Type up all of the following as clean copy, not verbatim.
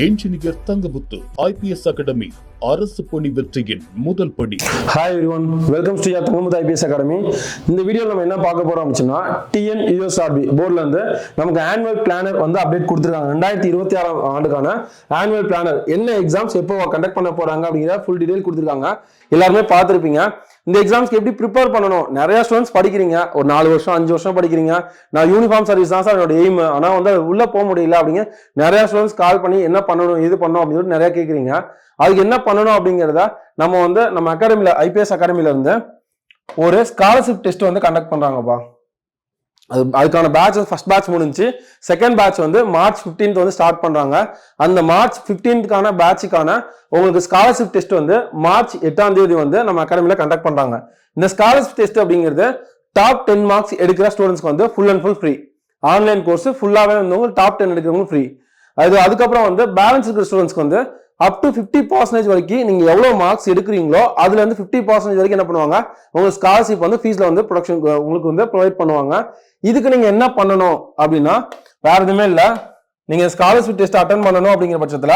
Engineer Thangamuthu IPS academy அரசு பணி வெற்றியின் முதல் படி. Hi everyone, welcome to Thangamuthu IPS academy. இந்த வீடியோவில் நம்ம என்ன பார்க்க போறோம் அப்படின்னா, TNUSRB போர்ட்ல இருந்து நமக்கு ஆனுவல் பிளானர் வந்து அப்டேட் கொடுத்துருக்காங்க. 2026 ஆண்டுக்கான ஆனுவல் பிளானர் என்ன எக்ஸாம்ஸ் எப்போ கண்டக்ட் பண்ண போறாங்க அப்படிங்கிற ஃபுல் டீடைல் கொடுத்துருக்காங்க. எல்லாருமே பார்த்துருப்பீங்க. இந்த எக்ஸாம்ஸ்க்கு எப்படி ப்ரிப்பேர் பண்ணணும், நிறைய ஸ்டூடெண்ட்ஸ் படிக்கிறீங்க, ஒரு 4 வருஷம் 5 வருஷம் படிக்கிறீங்க. நான் யூனிஃபார்ம் சர்வீஸ் தான் சார் என்னோட எய்ம், ஆனால் வந்து உள்ள போக முடியல அப்படிங்க நிறைய ஸ்டூடெண்ட்ஸ் கால் பண்ணி என்ன பண்ணணும் இது பண்ணணும் அப்படின்னு சொல்லிட்டு நிறைய கேட்குறீங்க. அதுக்கு என்ன பண்ணணும் அப்படிங்கிறத நம்ம அகாடமியில் ஐபிஎஸ் அகாடமியில இருந்து ஒரு ஸ்காலர்ஷிப் டெஸ்ட் வந்து கண்டக்ட் பண்றாங்கப்பா. அதுக்கான பேட்ச் ஃபர்ஸ்ட் பேட்ச் முடிஞ்சு, செகண்ட் பேட்ச் வந்து March 15th வந்து ஸ்டார்ட் பண்றாங்க. அந்த March 15th பேட்சுக்கான உங்களுக்கு ஸ்காலர்ஷிப் டெஸ்ட் வந்து March 8 வந்து நம்ம அகாடமியில கண்டக்ட் பண்றாங்க. இந்த ஸ்காலர்ஷிப் டெஸ்ட் அப்படிங்கிறது டாப் 10 மார்க்ஸ் எடுக்கிற ஸ்டூடெண்ட்ஸ்க்கு வந்து full and full free. Online course ஃபுல்லாவே வந்து டாப் 10 எடுக்கிறவங்க ஃப்ரீ. அதுக்கப்புறம் வந்து பேலன்ஸ் இருக்கிற ஸ்டூடெண்ட்ஸ்க்கு வந்து அப் டு 50% வரைக்கும் நீங்க எவ்வளவு மார்க்ஸ் எடுக்கிறீங்களோ அதுல இருந்து 50% வரைக்கும் என்ன பண்ணுவாங்க, உங்க ஸ்காலர்ஷிப் வந்து ஃபீஸ்ல வந்து ப்ரொடக்ஷன் உங்களுக்கு வந்து ப்ரொவைட் பண்ணுவாங்க. இதுக்கு நீங்க என்ன பண்ணணும் அப்படின்னா வேற எதுவுமே இல்லை. நீங்க ஸ்காலர்ஷிப் டெஸ்ட் அட்டென்ட் பண்ணணும் அப்படிங்கிற பட்சத்துல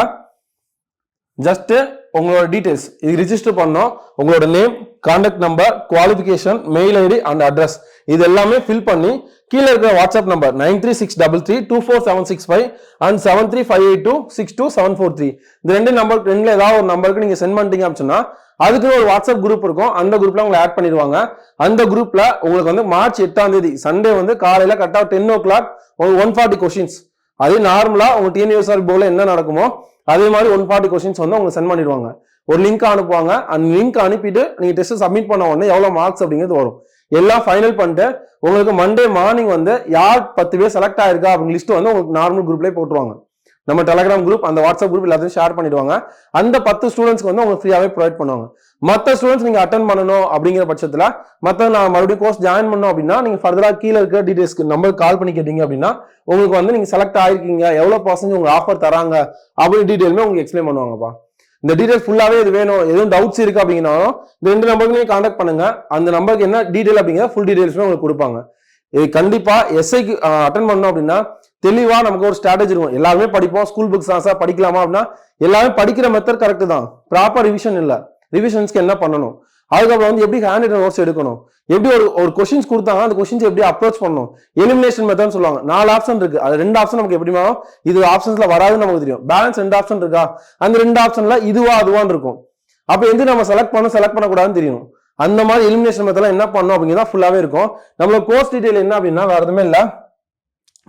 ஜஸ்ட் உங்களோட டீடைல்ஸ் இது ரிஜிஸ்டர் பண்ணணும். உங்களோட name, contact number, qualification, mail ID and address இது எல்லாமே ஃபில் பண்ணி கீழே இருக்கிற வாட்ஸ்அப் நம்பர் 9363324765 அண்ட் 7358262743 இந்த ரெண்டுல ஏதாவது ஒரு நம்பருக்கு நீங்க சென்ட் பண்ணிட்டீங்க அப்படின்னா அதுக்கு ஒரு வாட்ஸ்அப் குரூப் இருக்கும். அந்த குரூப்ல உங்களை ஆட் பண்ணிடுவாங்க. அந்த குரூப்ல உங்களுக்கு வந்து March 8 சண்டே வந்து காலையில கரெக்டா 10 o'clock 140 கொஸ்டின்ஸ், அது நார்மலா உங்க TNUSRB போர்ட்ல என்ன நடக்குமோ அதே மாதிரி 140 கொஸ்டின்ஸ் வந்து உங்களுக்கு சென்ட் பண்ணிடுவாங்க. ஒரு லிங்க் அனுப்புவாங்க. அந்த லிங்க் அனுப்பிட்டு நீங்க டெஸ்ட் சப்மிட் பண்ண உடனே எவ்வளவு மார்க்ஸ் அப்படிங்கிறது வரும். எல்லாம் ஃபைனல் பண்ணிட்டு உங்களுக்கு மண்டே மார்னிங் வந்து யார் 10 பேர் செலக்ட் ஆயிருக்கா அப்படிங்கிற லிஸ்ட் வந்து உங்களுக்கு நார்மல் குரூப்லேயே போட்டுருவாங்க. நம்ம டெலிகிராம் குரூப், அந்த வாட்ஸ்அப் குரூப் எல்லாத்தையும் ஷேர் பண்ணிடுவாங்க. அந்த 10 ஸ்டூடெண்ட்ஸ்க்கு வந்து உங்களுக்கு ஃப்ரீயாவே ப்ரொவைட் பண்ணுவாங்க. மற்ற ஸ்டூடெண்ட்ஸ் நீங்க அட்டன் பண்ணணும் அப்படிங்கிற பட்சத்துல நான் மறுபடியும் கோர்ஸ் ஜாயின் பண்ணணும் அப்படின்னா நீங்க ஃபர்தரா கீழே இருக்க டீடைல்ஸ்க்கு நம்பருக்கு கால் பண்ணி கேட்டீங்க அப்படின்னா உங்களுக்கு வந்து நீங்க செலக்ட் ஆயிருக்கீங்க, எவ்வளவு பர்சன்டேஜ் உங்களுக்கு ஆஃபர் தராங்க அப்படின்னு டீடைலுமே உங்களுக்கு எக்ஸ்பிளைன் பண்ணுவாங்கப்பா. இந்த டீடைல்ஸ் ஃபுல்லாவே இது வேணும், எதுவும் டவுட்ஸ் இருக்கு அப்படின்னாலும் இந்த 2 நம்பருக்கு நீங்க கான்டாக்ட் பண்ணுங்க. அந்த நம்பருக்கு என்ன டீடைல் அப்படிங்கிற ஃபுல் டீடைல்ஸுமே உங்களுக்கு கொடுப்பாங்க. இது கண்டிப்பா எஸ்ஐக்கு அட்டன் பண்ணணும் அப்படின்னா தெளிவா நமக்கு ஒரு ஸ்ட்ராட்டஜி இருக்கும். எல்லாருமே படிப்போம், ஸ்கூல் புக்ஸ் தான் சார் படிக்கலாமா அப்படின்னா எல்லாமே படிக்கிற மெத்தட் கரெக்ட் தான், ப்ராப்பர் ரிவிஷன் இல்லை. ரிவிஷன்ஸ்க்கு என்ன பண்ணணும், அதுக்கப்புறம் வந்து எப்படி ஹேண்ட் ரிட்டன் நோட்ஸ் எடுக்கணும், எப்படி ஒரு கொஸ்டின்ஸ் கொடுத்தாங்க அந்த கொஸ்டின்ஸ் எப்படி அப்ரோச் பண்ணணும், எலிமினேஷன் மெத்தட் சொல்லுவாங்க. 4 ஆப்ஷன் இருக்கு. அது 2 ஆப்ஷன் நமக்கு எப்படி இது ஆப்ஷன்ஸ்ல வராதுன்னு நமக்கு தெரியும். பேலன்ஸ் 2 ஆப்ஷன் இருக்கா, அந்த 2 ஆப்ஷன்ல இதுவா அதுவான்னு இருக்கும். அப்ப எது நம்ம செலக்ட் பண்ணக்கூடாதுன்னு தெரியும். அந்த மாதிரி எலிமினேஷன் மெத்தட்ல என்ன பண்ணணும் அப்படிங்கிறதா ஃபுல்லாவே இருக்கும். நம்மளோட கோர்ஸ் டீடைல் என்ன அப்படின்னா வேற எதுவுமே இல்லை.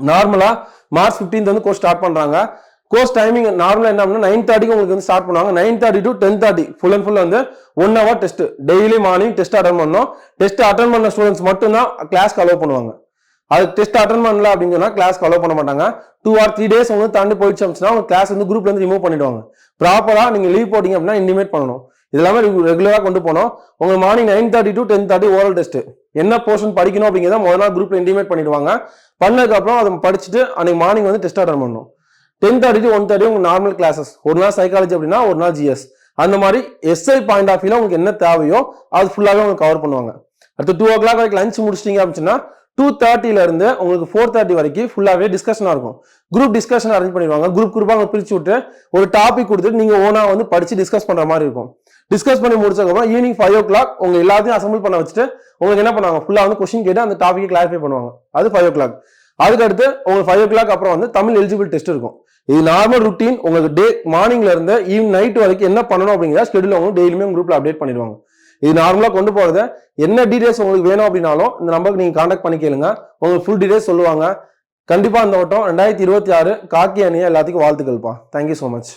நார்மலா March 15 வந்து கோர்ஸ் ஸ்டார்ட் பண்றாங்க. கோர்ஸ் டைமிங் நார்மலா என்ன அப்படின்னா 9:30 உங்களுக்கு வந்து ஸ்டார்ட் பண்ணுவாங்க. 9:30 to 10:30 ஃபுல் அண்ட் ஃபுல் வந்து 1 hour test. Daily morning test attend பண்ணணும். டெஸ்ட் அட்டன் பண்ண ஸ்டூடெண்ட்ஸ் மட்டும் தான் கிளாஸ்க்கு அலோவ் பண்ணுவாங்க. அது டெஸ்ட் அட்டன் பண்ணல அப்படின்னு சொன்னா கிளாஸ்க்கு அலோவ் பண்ண மாட்டாங்க. 2 or 3 days உங்களுக்கு தாண்டி போயிடுச்சு அப்படின்னா உங்க கிளாஸ் வந்து குரூப்ல இருந்து ரிமூவ் பண்ணிடுவாங்க. ப்ராப்பரா நீங்க லீவ் போட்டீங்க அப்படின்னா இன்டிமேட் பண்ணணும். இதெல்லாமே ரெகுலரா கொண்டு போனோம். உங்க மார்னிங் 9:30 to 10:30 ஓரல் டெஸ்ட். என்ன போர்ஷன் படிக்கணும் அப்படிங்கிறத முதல் நாள் குரூப்ல இன்டிமேட் பண்ணிடுவாங்க. பண்ணதுக்கு அப்புறம் அதை படிச்சுட்டு அன்னைக்கு மார்னிங் வந்து டெஸ்ட் அட்டன் பண்ணணும். 10:30 to 1:30 உங்க நார்மல் கிளாஸஸ், ஒரு நாள் சைக்காலஜி அப்படின்னா ஒரு நாள் GS, அந்த மாதிரி SI பாயிண்ட் ஆஃப் வியூல உங்களுக்கு என்ன தேவையோ அது ஃபுல்லாவே உங்களுக்கு கவர் பண்ணுவாங்க. அடுத்து 2 o'clock வரைக்கும் லஞ்ச் முடிச்சிட்டீங்க அப்படின்னா 2:30 இருந்து உங்களுக்கு 4:30 வரைக்கும் ஃபுல்லாவே டிஸ்கஷனா இருக்கும். குரூப் டிஸ்கஷன் அரேஞ்ச் பண்ணிடுவாங்க. குரூப்பா பிரிச்சு விட்டு ஒரு டாபிக் கொடுத்துட்டு நீங்க ஓனா வந்து படிச்சு டிஸ்கஸ் பண்ற மாதிரி இருக்கும். டிஸ்கஸ் பண்ணி முடிச்சதுக்கப்புறம் ஈவினிங் 5 o'clock உங்க எல்லாத்தையும் அசம்பிள் பண்ண வச்சுட்டு உங்களுக்கு என்ன பண்ணுவாங்க, ஃபுல்லா வந்து கொஸ்டின் கேட்டு அந்த டாபிக் கிளாரிஃபை பண்ணுவாங்க. அது 5 o'clock. அதுக்கு அடுத்து உங்களுக்கு 5 o'clock அப்புறம் வந்து தமிழ் எலிஜிபிள் டெஸ்ட் இருக்கும். இது நார்மல் ருட்டீன். உங்களுக்கு டே மார்னிங்ல இருந்து ஈவினிங் நைட் வரைக்கும் என்ன பண்ணணும் அப்படிங்கிற ஷெட்யூல் உங்களுக்கு டெய்லியுமே குரூப்ல அப்டேட் பண்ணிடுவாங்க. இது நார்மலா கொண்டு போறது. என்ன டீடைல்ஸ் உங்களுக்கு வேணும் அப்படின்னாலும் இந்த நம்பருக்கு நீங்க கான்டாக்ட் பண்ணி கேளுங்க, உங்களுக்கு ஃபுல் டீடைல்ஸ் சொல்லுவாங்க. கண்டிப்பா இந்த வட்டம் 2026 காக்கி அணியா எல்லாத்துக்கும் வாழ்த்துக்கள்ப்பா. Thank you so much.